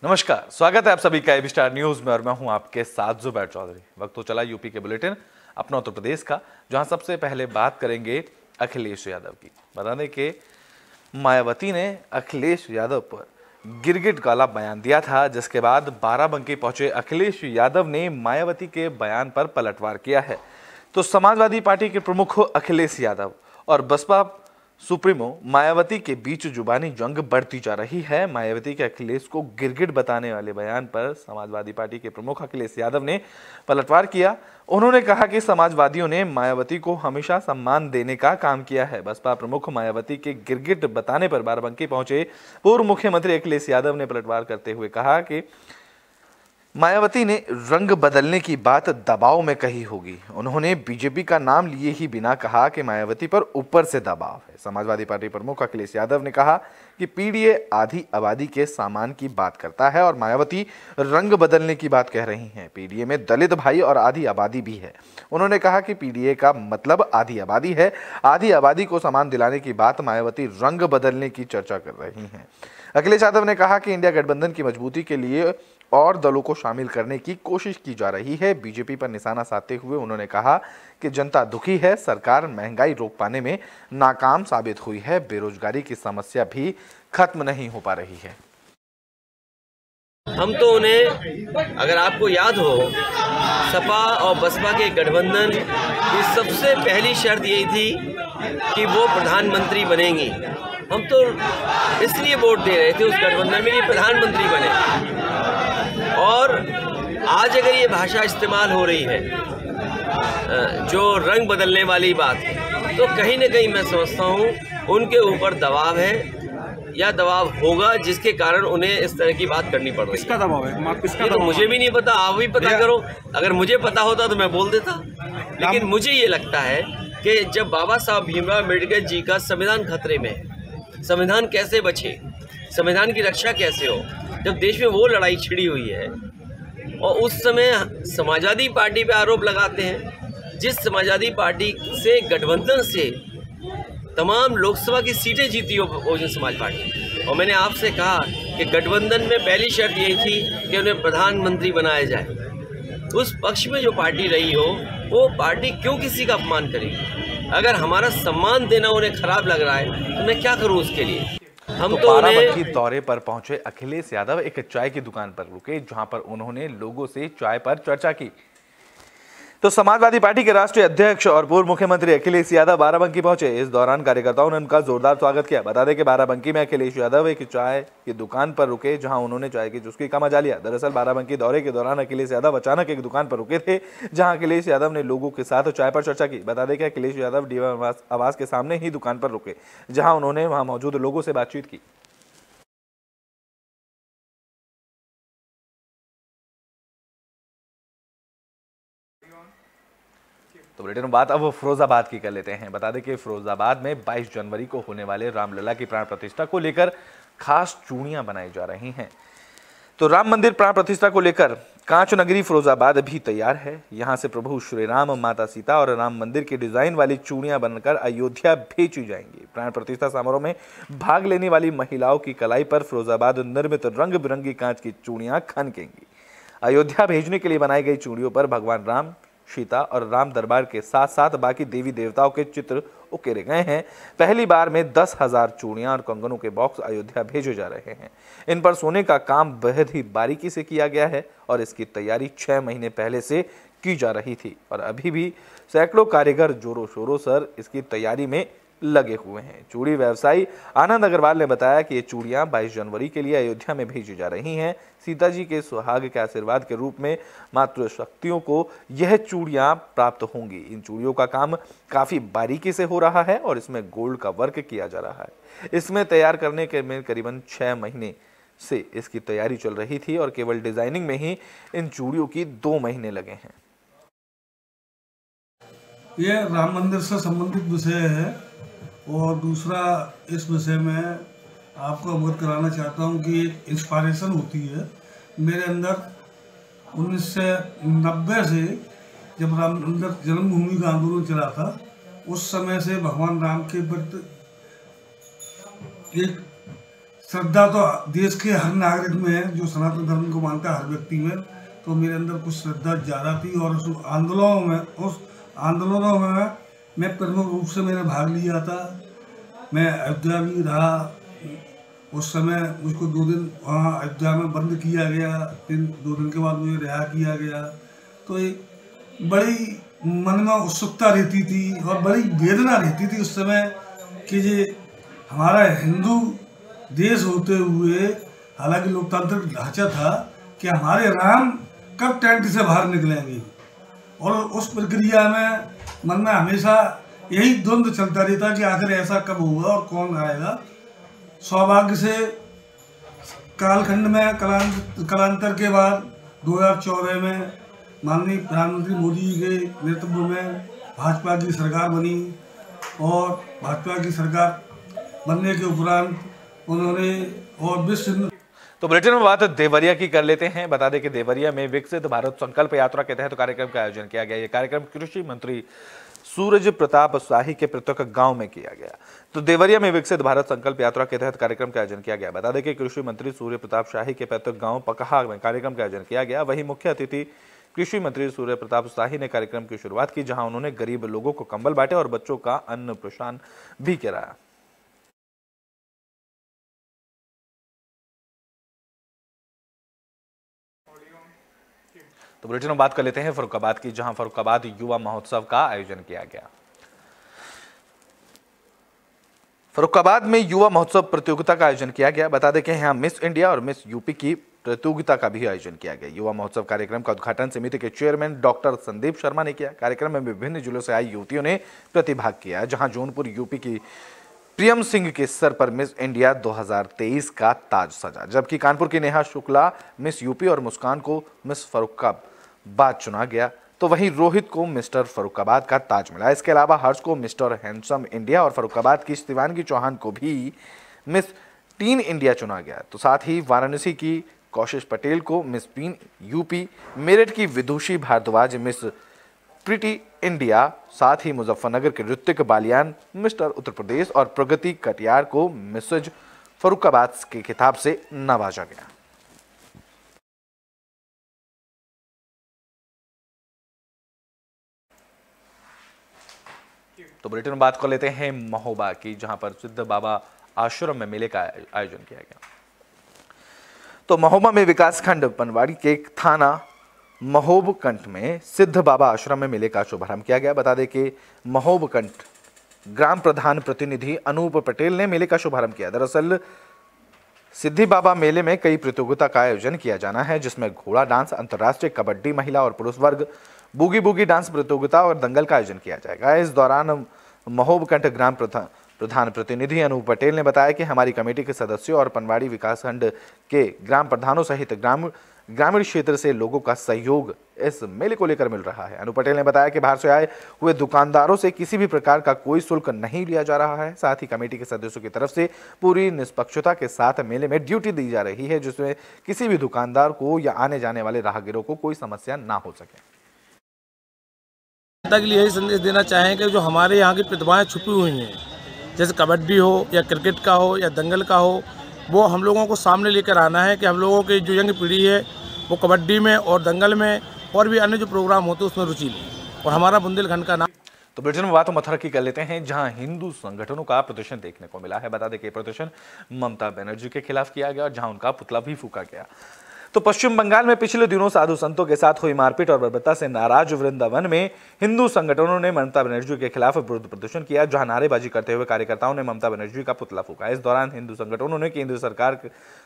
नमस्कार, स्वागत है आप सभी का एबी स्टार न्यूज में और मैं हूं आपके साथ जुबैर चौधरी। वक्त तो चला यूपी के बुलेटिन अपना उत्तर प्रदेश का, जहां सबसे पहले बात करेंगे अखिलेश यादव की। बता दें कि मायावती ने अखिलेश यादव पर गिरगिट गला बयान दिया था, जिसके बाद बाराबंकी पहुंचे अखिलेश यादव ने मायावती के बयान पर पलटवार किया है। तो समाजवादी पार्टी के प्रमुख अखिलेश यादव और बसपा सुप्रीमो मायावती के बीच जुबानी जंग बढ़ती जा रही है। मायावती के अखिलेश को गिरगिट बताने वाले बयान पर समाजवादी पार्टी के प्रमुख अखिलेश यादव ने पलटवार किया। उन्होंने कहा कि समाजवादियों ने मायावती को हमेशा सम्मान देने का काम किया है। बसपा प्रमुख मायावती के गिरगिट बताने पर बाराबंकी पहुंचे पूर्व मुख्यमंत्री अखिलेश यादव ने पलटवार करते हुए कहा कि मायावती ने रंग बदलने की बात दबाव में कही होगी। उन्होंने बीजेपी का नाम लिए ही बिना कहा कि मायावती पर ऊपर से दबाव है। समाजवादी पार्टी प्रमुख अखिलेश यादव ने कहा कि पीडीए आधी आबादी के सामान की बात करता है और मायावती रंग बदलने की बात कह रही हैं। पीडीए में दलित भाई और आधी आबादी भी है। उन्होंने कहा कि पीडीए का मतलब आधी आबादी है। आधी आबादी को सामान दिलाने की बात मायावती रंग बदलने की चर्चा कर रही हैं। अखिलेश यादव ने कहा कि इंडिया गठबंधन की मजबूती के लिए और दलों को शामिल करने की कोशिश की जा रही है। बीजेपी पर निशाना साधते हुए उन्होंने कहा कि जनता दुखी है, सरकार महंगाई रोक पाने में नाकाम साबित हुई है, बेरोजगारी की समस्या भी खत्म नहीं हो पा रही है। हम तो उन्हें, अगर आपको याद हो, सपा और बसपा के गठबंधन की सबसे पहली शर्त यही थी कि वो प्रधानमंत्री बनेंगी। हम तो इसलिए वोट दे रहे थे उस गठबंधन में कि प्रधानमंत्री बने। और आज अगर ये भाषा इस्तेमाल हो रही है, जो रंग बदलने वाली बात है, तो कहीं ना कहीं मैं समझता हूँ उनके ऊपर दबाव है या दबाव होगा, जिसके कारण उन्हें इस तरह की बात करनी पड़ रही है। किसका दबाव है? किसका तो मुझे भी नहीं पता, आप भी पता करो। अगर मुझे पता होता तो मैं बोल देता, लेकिन मुझे ये लगता है कि जब बाबा साहब भीमराव अम्बेडकर जी का संविधान खतरे में है, संविधान कैसे बचे, संविधान की रक्षा कैसे हो, जब देश में वो लड़ाई छिड़ी हुई है और उस समय समाजवादी पार्टी पे आरोप लगाते हैं, जिस समाजवादी पार्टी से गठबंधन से तमाम लोकसभा की सीटें जीती हो बहुजन समाज पार्टी, और मैंने आपसे कहा कि गठबंधन में पहली शर्त यही थी कि उन्हें प्रधानमंत्री बनाया जाए। उस पक्ष में जो पार्टी रही हो, वो पार्टी क्यों किसी का अपमान करेगी? अगर हमारा सम्मान देना उन्हें खराब लग रहा है तो मैं क्या करूं उसके लिए? हम तो बाराबंकी दौरे पर पहुंचे अखिलेश यादव एक चाय की दुकान पर रुके, जहां पर उन्होंने लोगों से चाय पर चर्चा की। तो समाजवादी पार्टी के राष्ट्रीय अध्यक्ष और पूर्व मुख्यमंत्री अखिलेश यादव बाराबंकी पहुंचे। इस दौरान कार्यकर्ताओं ने उनका जोरदार स्वागत किया। बता दें कि बाराबंकी में अखिलेश यादव एक चाय की दुकान पर रुके, जहां उन्होंने चाय की चुस्की का मजा लिया। दरअसल बाराबंकी दौरे के दौरान अखिलेश यादव अचानक एक दुकान पर रुके थे, जहां अखिलेश यादव ने लोगों के साथ चाय पर चर्चा की। बता दें कि अखिलेश यादव डीएम आवास के सामने ही दुकान पर रुके, जहां उन्होंने वहां मौजूद लोगों से बातचीत की। तो बुलेटिन में बात अब फिरोजाबाद की कर लेते हैं। बता दें कि फिरोजाबाद में 22 जनवरी को होने वाले रामलला की प्राण प्रतिष्ठा को लेकर खास चूड़ियां बनाई जा रही हैं। तो राम मंदिर प्राण प्रतिष्ठा को लेकर कांच नगरी फिरोजाबाद भी तैयार है। यहां से प्रभु श्री राम, माता सीता और राम मंदिर की डिजाइन वाली चूड़ियां बनकर अयोध्या भेजी जाएंगी। प्राण प्रतिष्ठा समारोह में भाग लेने वाली महिलाओं की कलाई पर फिरोजाबाद निर्मित रंग बिरंगी कांच की चूड़ियां खनकेंगी। अयोध्या भेजने के लिए बनाई गई चूड़ियों पर भगवान राम, सीता और राम दरबार के साथ साथ बाकी देवी देवताओं के चित्र उकेरे गए हैं। पहली बार में 10,000 चूड़ियां और कंगनों के बॉक्स अयोध्या भेजे जा रहे हैं। इन पर सोने का काम बेहद ही बारीकी से किया गया है और इसकी तैयारी 6 महीने पहले से की जा रही थी और अभी भी सैकड़ों कारीगर जोरों शोरों से इसकी तैयारी में लगे हुए हैं। चूड़ी व्यवसायी आनंद अग्रवाल ने बताया कि ये चूड़ियां 22 जनवरी के लिए अयोध्या में भेजी जा रही हैं। सीता जी के सुहाग के आशीर्वाद के रूप में मातृ शक्तियों को यह चूड़ियां प्राप्त होंगी। इन चूड़ियों का काम काफी बारीकी से हो रहा है और इसमें गोल्ड का वर्क किया जा रहा है। इसमें तैयार करने के में करीबन 6 महीने से इसकी तैयारी चल रही थी और केवल डिजाइनिंग में ही इन चूड़ियों की 2 महीने लगे हैं। ये राम मंदिर से संबंधित विषय है और दूसरा इस विषय में आपको अवगत कराना चाहता हूँ कि एक इंस्पायरेशन होती है मेरे अंदर 1990 से, जब राम मंदिर जन्मभूमि का आंदोलन चला था, उस समय से भगवान राम के प्रति एक श्रद्धा तो देश के हर नागरिक में है, जो सनातन धर्म को मानता है हर व्यक्ति में, तो मेरे अंदर कुछ श्रद्धा ज़्यादा थी। और उस आंदोलनों में मैं प्रमुख रूप से मैंने भाग लिया था। मैं अयोध्या भी रहा, उस समय मुझको 2 दिन वहाँ अयोध्या में बंद किया गया, फिर 2 दिन के बाद मुझे रिहा किया गया। तो एक बड़ी मन में उत्सुकता रहती थी और बड़ी वेदना रहती थी उस समय कि ये हमारा हिंदू देश होते हुए, हालांकि लोकतांत्रिक ढांचा था, कि हमारे राम कब टेंट से बाहर निकलेंगे। और उस प्रक्रिया में मन में हमेशा यही द्वंद्व चलता रहता कि आखिर ऐसा कब होगा और कौन आएगा। सौभाग्य से कालखंड में कालांतर के बाद 2014 में माननीय प्रधानमंत्री मोदी जी के नेतृत्व में भाजपा की सरकार बनी और भाजपा की सरकार बनने के उपरांत उन्होंने और विश्व। तो बुलेटिन में बात देवरिया की कर लेते हैं। बता दें कि देवरिया में विकसित भारत संकल्प यात्रा के तहत कार्यक्रम का आयोजन किया गया। यह कार्यक्रम कृषि मंत्री सूरज प्रताप शाही के प्रत्येक गांव में किया गया। तो देवरिया में विकसित भारत संकल्प यात्रा के तहत कार्यक्रम का आयोजन किया गया। बता दें कि कृषि मंत्री सूर्य प्रताप शाही के प्रत्येक गांव पकहा में कार्यक्रम का आयोजन किया गया। वहीं मुख्य अतिथि कृषि मंत्री सूर्य प्रताप शाही ने कार्यक्रम की शुरुआत की, जहां उन्होंने गरीब लोगों को कंबल बांटे और बच्चों का अन्न प्राशन भी कराया। तो बुलेटिन में बात कर लेते हैं फर्रुखाबाद की, जहां फर्रुखाबाद युवा महोत्सव का आयोजन किया गया। फर्रुखाबाद में युवा महोत्सव प्रतियोगिता का आयोजन किया गया। बता दें कि यहां मिस इंडिया और मिस यूपी की प्रतियोगिता का भी आयोजन किया गया। युवा महोत्सव कार्यक्रम का उद्घाटन समिति के चेयरमैन डॉक्टर संदीप शर्मा ने किया। कार्यक्रम में विभिन्न जिलों से आई युवतियों ने प्रतिभाग किया, जहां जौनपुर यूपी की प्रियम सिंह के सर पर मिस इंडिया 2023 का ताज सजा, जबकि कानपुर की नेहा शुक्ला मिस यूपी और मुस्कान को मिस फर्रुखाबाद चुना गया। तो वहीं रोहित को मिस्टर फर्रुखाबाद का ताज मिला। इसके अलावा हर्ष को मिस्टर हैंडसम इंडिया और फर्रुखाबाद की शिवानगी चौहान को भी मिस टीन इंडिया चुना गया। तो साथ ही वाराणसी की कौशिश पटेल को मिस पीन यूपी, मेरठ की विदुषी भारद्वाज मिस प्रीटी इंडिया, साथ ही मुजफ्फरनगर के ऋतिक बालियान मिस्टर उत्तर प्रदेश और प्रगति कटियार को मिसेज फर्रुखाबाद के खिताब से नवाजा गया। तो बुलेटिन में बात कर लेते हैं महोबा की, जहां पर सिद्ध बाबा आश्रम में मेले का आयोजन किया गया। तो महोबा में विकासखंड पनवाड़ी के थाना महोबकंठ में सिद्ध बाबा आश्रम में मेले का शुभारंभ किया गया। बता दें कि महोबकंठ ग्राम प्रधान प्रतिनिधि अनूप पटेल ने मेले का शुभारंभ किया। दरअसल सिद्धि बाबा मेले में कई प्रतियोगिता का आयोजन किया जाना है, जिसमें घोड़ा डांस, अंतर्राष्ट्रीय कबड्डी महिला और पुरुष वर्ग, बूगी बूगी डांस प्रतियोगिता और दंगल का आयोजन किया जाएगा। इस दौरान महोबकंठ ग्राम प्रधान प्रतिनिधि अनूप पटेल ने बताया कि हमारी कमेटी के सदस्यों और पनवाड़ी विकासखंड के ग्राम प्रधानों सहित ग्रामीण क्षेत्र से लोगों का सहयोग इस मेले को लेकर मिल रहा है। अनूप पटेल ने बताया कि बाहर से आए हुए दुकानदारों से किसी भी प्रकार का कोई शुल्क नहीं लिया जा रहा है। साथ ही कमेटी के सदस्यों की तरफ से पूरी निष्पक्षता के साथ मेले में ड्यूटी दी जा रही है, जिसमें किसी भी दुकानदार को या आने जाने वाले राहगीरों को कोई समस्या ना हो सके। जनता के लिए यही संदेश देना चाहेंगे, जो हमारे यहाँ की प्रतिभाएं छुपी हुई हैं, जैसे कबड्डी हो या क्रिकेट का हो या दंगल का हो, वो हम लोगों को सामने लेकर आना है कि हम लोगों की जो यंग पीढ़ी है वो कबड्डी में और दंगल में और भी अन्य जो प्रोग्राम होते हैं उसमें रुचि लें। और हमारा बुंदेलखंड का नाम। तो बुलेटिन में बात मथुरा की कर लेते हैं, जहां हिंदू संगठनों का प्रदर्शन देखने को मिला है। बता दें कि प्रदर्शन ममता बनर्जी के खिलाफ किया गया और जहां उनका पुतला भी फूंका गया। तो पश्चिम बंगाल में पिछले दिनों साधु संतों के साथ हुई मारपीट और बर्बरता से नाराज वृंदावन में हिंदू संगठनों ने ममता बनर्जी के खिलाफ विरोध प्रदर्शन किया, जहां नारेबाजी करते हुए कार्यकर्ताओं ने ममता बनर्जी का पुतला फूंका। इस दौरान हिंदू संगठनों ने केंद्र सरकार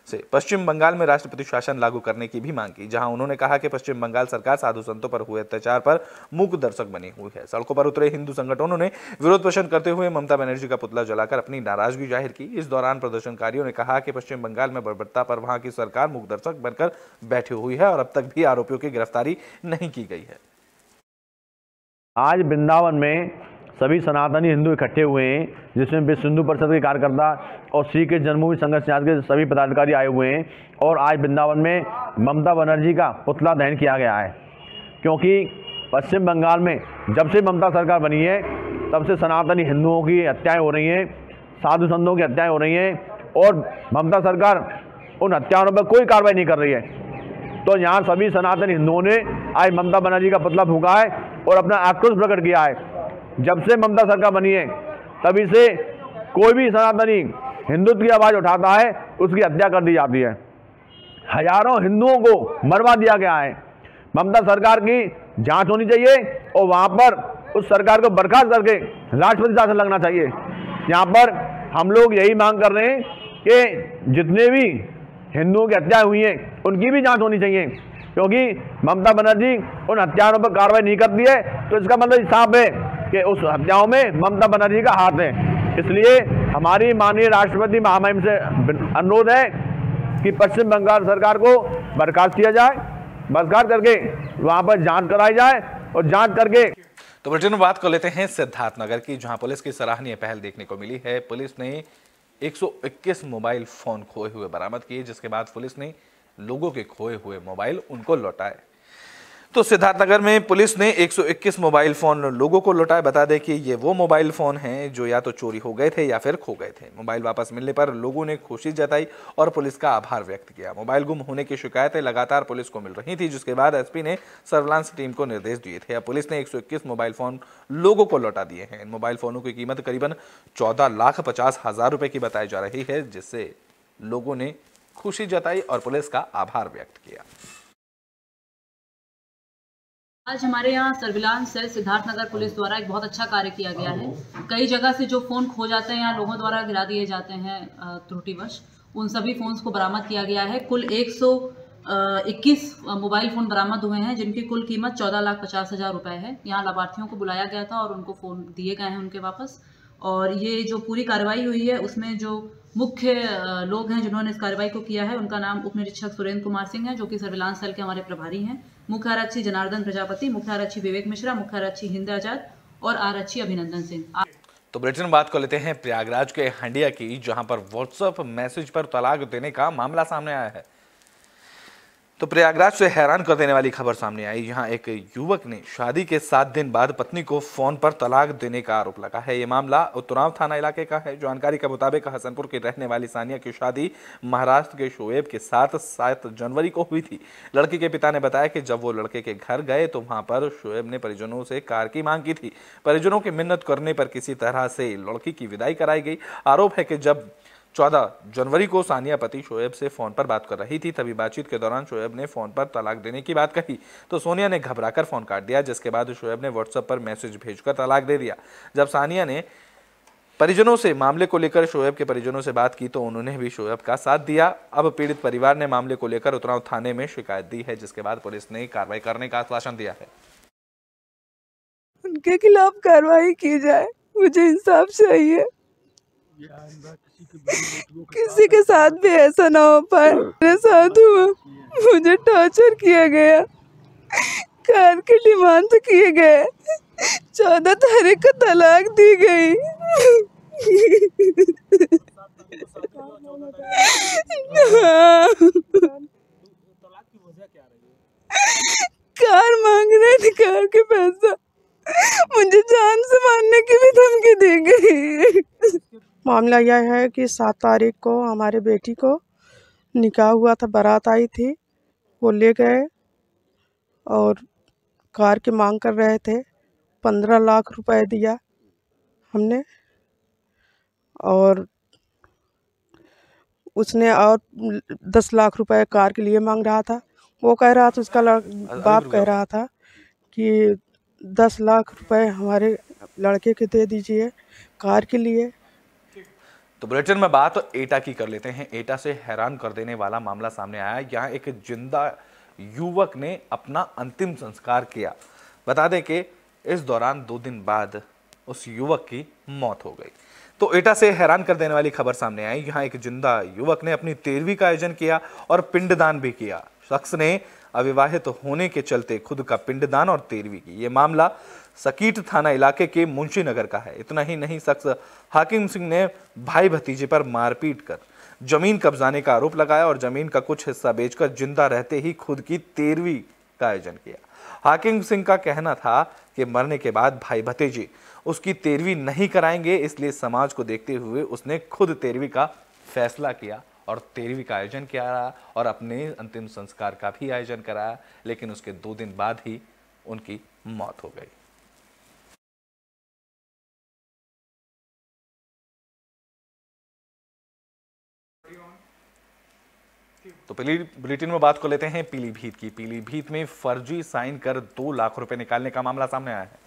से पश्चिम बंगाल में राष्ट्रपति शासन लागू करने की भी मांग की, जहां उन्होंने कहा कि पश्चिम बंगाल सरकार साधु संतों पर हुए अत्याचार पर मूक दर्शक बनी हुई है। सड़कों पर उतरे हिंदू संगठनों ने विरोध प्रदर्शन करते हुए ममता बनर्जी का पुतला जलाकर अपनी नाराजगी जाहिर की। इस दौरान प्रदर्शनकारियों ने कहा कि पश्चिम बंगाल में बर्बरता पर वहां की सरकार मूक दर्शक बनकर बैठी हुई है और अब तक भी आरोपियों की गिरफ्तारी नहीं की गई है। आज वृंदावन में सभी सनातनी हिंदू इकट्ठे हुए हैं, जिसमें विश्व हिंदू परिषद के कार्यकर्ता और श्री कृष्ण जन्मभूमि संघर्ष समाज के सभी पदाधिकारी आए हुए हैं। और आज वृंदावन में ममता बनर्जी का पुतला दहन किया गया है, क्योंकि पश्चिम बंगाल में जब से ममता सरकार बनी है तब से सनातनी हिंदुओं की हत्याएं हो रही हैं, साधु संतों की हत्याएं हो रही हैं और ममता सरकार उन हत्याओं पर कोई कार्रवाई नहीं कर रही है। तो यहाँ सभी सनातन हिंदुओं ने आज ममता बनर्जी का पुतला फूंका है और अपना आक्रोश प्रकट किया है। जब से ममता सरकार बनी है तभी से कोई भी सनातनी हिंदुत्व की आवाज़ उठाता है उसकी हत्या कर दी जाती है। हजारों हिंदुओं को मरवा दिया गया है। ममता सरकार की जांच होनी चाहिए और वहाँ पर उस सरकार को बर्खास्त करके राष्ट्रपति शासन लगना चाहिए। यहाँ पर हम लोग यही मांग कर रहे हैं कि जितने भी हिंदुओं की हत्याएं हुई हैं उनकी भी जांच होनी चाहिए, क्योंकि ममता बनर्जी उन हत्याओं पर कार्रवाई नहीं करती है तो इसका मतलब साफ है कि उस हत्याओं में ममता बनर्जी का हाथ है। इसलिए हमारी माननीय राष्ट्रपति महामहिम से अनुरोध है कि पश्चिम बंगाल सरकार को बर्खास्त किया जाए, बर्खास्त करके वहां पर जांच कराई जाए और जांच करके। तो बुलेटिन में बात कर लेते हैं सिद्धार्थनगर की, जहां पुलिस की सराहनीय पहल देखने को मिली है। पुलिस ने 121 मोबाइल फोन खोए हुए बरामद किए, जिसके बाद पुलिस ने लोगों के खोए हुए मोबाइल उनको लौटाए। तो सिद्धार्थनगर में पुलिस ने 121 मोबाइल फोन लोगों को लौटाए। बता दें कि ये वो मोबाइल फोन हैं जो या तो चोरी हो गए थे या फिर खो गए थे। मोबाइल वापस मिलने पर लोगों ने खुशी जताई और पुलिस का आभार व्यक्त किया। मोबाइल गुम होने की शिकायतें लगातार पुलिस को मिल रही थी, जिसके बाद एसपी ने सर्विलांस टीम को निर्देश दिए थे। अब पुलिस ने 121 मोबाइल फोन लोगों को लौटा दिए हैं। इन मोबाइल फोनों की कीमत करीबन 14,50,000 रुपए की बताई जा रही है, जिससे लोगों ने खुशी जताई और पुलिस का आभार व्यक्त किया। आज हमारे यहाँ सर्विलांस सेल सिद्धार्थनगर पुलिस द्वारा एक बहुत अच्छा कार्य किया गया है। कई जगह से जो फ़ोन खो जाते हैं या लोगों द्वारा गिरा दिए जाते हैं त्रुटिवश, उन सभी फ़ोन्स को बरामद किया गया है। कुल 121 मोबाइल फ़ोन बरामद हुए हैं, जिनकी कुल कीमत 14,50,000 रुपये है। यहाँ लाभार्थियों को बुलाया गया था और उनको फ़ोन दिए गए हैं उनके वापस। और ये जो पूरी कार्रवाई हुई है उसमें जो मुख्य लोग हैं जिन्होंने इस कार्रवाई को किया है, उनका नाम उप निरीक्षक सुरेंद्र कुमार सिंह है, जो कि सर्विलांस सेल के हमारे प्रभारी हैं। मुख्य आरक्षी जनार्दन प्रजापति, मुख्य आरक्षी विवेक मिश्रा, मुख्य आरक्षी हिंद आजाद और आरक्षी अभिनंदन सिंह। तो बुलेटिन में बात कर लेते हैं प्रयागराज के हंडिया की, जहां पर व्हाट्सएप मैसेज पर तलाक देने का मामला सामने आया है। तो प्रयागराज से हैरान कर देने वाली खबर सामने आई। यहाँ एक युवक ने शादी के 7 दिन बाद पत्नी को फोन पर तलाक देने का आरोप लगा है। ये मामला उत्तराव थाना इलाके का है। जानकारी के मुताबिक हसनपुर की रहने वाली सानिया की शादी महाराष्ट्र के शोएब के साथ 7 जनवरी को हुई थी। लड़की के पिता ने बताया कि जब वो लड़के के घर गए तो वहां पर शोएब ने परिजनों से कार की मांग की थी। परिजनों की मिन्नत करने पर किसी तरह से लड़की की विदाई कराई गई। आरोप है कि जब 14 जनवरी को सानिया पति शोएब से फोन पर बात कर रही थी, तभी बातचीत के दौरान शोएब ने फोन पर तलाक देने की बात कही तो सोनिया ने घबराकर फोन काट दिया, जिसके बाद शोएब ने व्हाट्सएप पर मैसेज भेजकर तलाक दे दिया। जब सानिया ने परिजनों से मामले को लेकर शोएब के परिजनों से बात की तो उन्होंने भी शोएब का साथ दिया। अब पीड़ित परिवार ने मामले को लेकर उत्तराव थाने में शिकायत दी है, जिसके बाद पुलिस ने कार्रवाई करने का आश्वासन दिया है। उनके खिलाफ कार्रवाई की जाए, मुझे इंसाफ चाहिए। किसी के साथ भी ऐसा ना हो पाए। मेरे साथ हुआ, मुझे टॉर्चर किया गया, कार की डिमांड किए गए, 14 तारीख को तलाक दी गई। कार मांग रहे थे, कार के पैसा, मुझे जान से मारने की भी धमकी दी गई। मामला यह है कि 7 तारीख को हमारे बेटी को निकाह हुआ था, बारात आई थी, वो ले गए और कार की मांग कर रहे थे। 15 लाख रुपए दिया हमने और उसने और 10 लाख रुपए कार के लिए मांग रहा था। वो कह रहा था, उसका बाप कह रहा था कि 10 लाख रुपए हमारे लड़के के दे दीजिए कार के लिए। तो बुलेटिन में बात एटा की कर लेते हैं। एटा से हैरान कर देने वाला मामला सामने आया। यहाँ एक जिंदा युवक ने अपना अंतिम संस्कार किया। बता दें कि इस दौरान 2 दिन बाद उस युवक की मौत हो गई। तो एटा से हैरान कर देने वाली खबर सामने आई। यहाँ एक जिंदा युवक ने अपनी 13वीं का आयोजन किया और पिंडदान भी किया। शख्स ने अविवाहित होने के चलते खुद का पिंडदान और 13वीं की। ये मामला सकीट थाना इलाके के मुंशी नगर का है। इतना ही नहीं, शख्स हाकिम सिंह ने भाई भतीजे पर मारपीट कर जमीन कब्जाने का आरोप लगाया और जमीन का कुछ हिस्सा बेचकर जिंदा रहते ही खुद की 13वीं का आयोजन किया। हाकिम सिंह का कहना था कि मरने के बाद भाई भतीजे उसकी 13वीं नहीं कराएंगे, इसलिए समाज को देखते हुए उसने खुद 13वीं का फैसला किया और 13वीं का आयोजन किया और अपने अंतिम संस्कार का भी आयोजन कराया, लेकिन उसके 2 दिन बाद ही उनकी मौत हो गई। तो बुलेटिन में बात को लेते हैं पीलीभीत की। पीलीभीत में फर्जी साइन कर 2 लाख रुपए निकालने का मामला सामने आया है।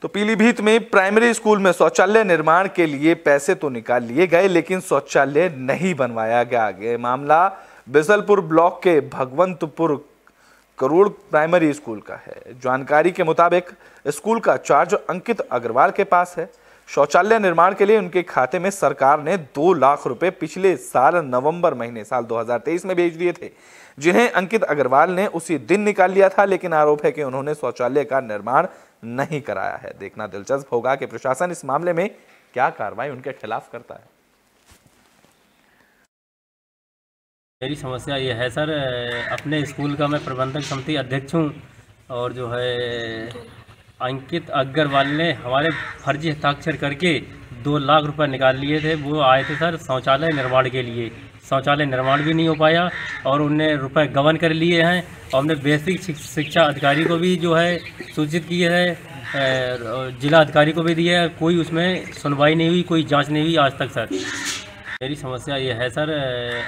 तो पीलीभीत में प्राइमरी स्कूल में शौचालय निर्माण के लिए पैसे तो निकाल लिए गए, लेकिन शौचालय नहीं बनवाया गया। यह मामला बिसलपुर ब्लॉक के भगवंतपुर करोड़ प्राइमरी स्कूल का है। जानकारी के मुताबिक स्कूल का चार्ज अंकित अग्रवाल के पास है। शौचालय निर्माण के लिए उनके खाते में सरकार ने 2 लाख रुपए पिछले साल नवंबर महीने साल 2023 में भेज दिए थे, जिन्हें अंकित अग्रवाल ने उसी दिन निकाल लिया था। लेकिन आरोप है कि उन्होंने शौचालय का निर्माण नहीं कराया है। देखना दिलचस्प होगा कि प्रशासन इस मामले में क्या कार्रवाई उनके खिलाफ करता है। मेरी समस्या ये है सर, अपने स्कूल का मैं प्रबंधक समिति अध्यक्ष हूँ और जो है अंकित अग्रवाल ने हमारे फर्जी हस्ताक्षर करके 2 लाख रुपए निकाल लिए थे। वो आए थे सर शौचालय निर्माण के लिए। शौचालय निर्माण भी नहीं हो पाया और उनने रुपए गबन कर लिए हैं और हमने बेसिक शिक्षा अधिकारी को भी जो है सूचित किए है, जिला अधिकारी को भी दिया है। कोई उसमें सुनवाई नहीं हुई, कोई जांच नहीं हुई आज तक सर। मेरी समस्या ये है सर,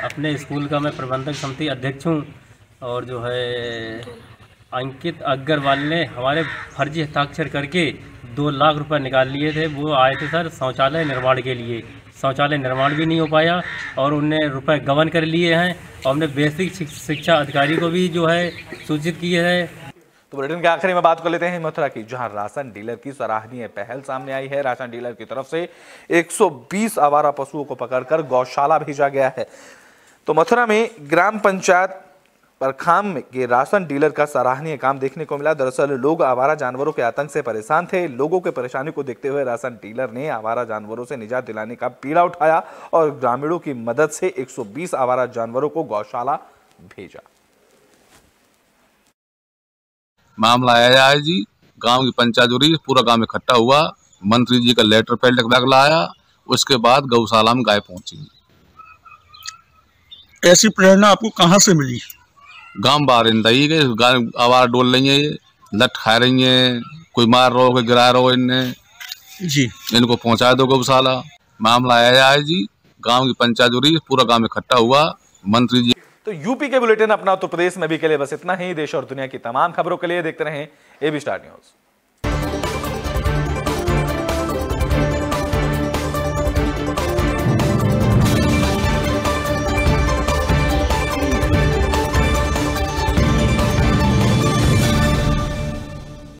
अपने स्कूल का मैं प्रबंधक समिति अध्यक्ष हूँ और जो है अंकित अग्रवाल ने हमारे फर्जी हस्ताक्षर करके 2 लाख रुपए निकाल लिए थे। वो आए थे सर शौचालय निर्माण के लिए। शौचालय निर्माण भी नहीं हो पाया और उनने रुपए गबन कर लिए हैं और हमने बेसिक शिक्षा अधिकारी को भी जो है सूचित किए है। तो बुलेटिन के आखिरी में बात कर लेते हैं मथुरा की, जहां राशन डीलर की सराहनीय पहल सामने आई है। राशन डीलर की तरफ से 120 आवारा पशुओं को पकड़कर गौशाला भेजा गया है। तो मथुरा में ग्राम पंचायत परखाम के राशन डीलर का सराहनीय काम देखने को मिला। दरअसल लोग आवारा जानवरों के आतंक से परेशान थे। लोगों के परेशानी को देखते हुए राशन डीलर ने आवारा जानवरों से निजात दिलाने का बीड़ा उठाया और ग्रामीणों की मदद से 120 आवारा जानवरों को गौशाला भेजा। मामला आया है जी, गांव की पंचायत हो रही, पूरा गांव इकट्ठा हुआ, मंत्री जी का लेटर पैड लाया, उसके बाद गौशाला में गाय पहुंची। ऐसी प्रेरणा आपको कहां से मिली? गांव बारिंदा ही गए, गाय आवारा डोल रही है, लट खा रही है, कोई मार रहा हो, गिरा रहा हो, इनने जी इनको पहुंचा दो गौशाला। मामला आया है जी, गांव की पंचायत हो रही, पूरा गांव इकट्ठा हुआ, मंत्री जी। तो यूपी के बुलेटिन अपना उत्तर प्रदेश में भी के लिए बस इतना ही। देश और दुनिया की तमाम खबरों के लिए देखते रहें AB स्टार न्यूज।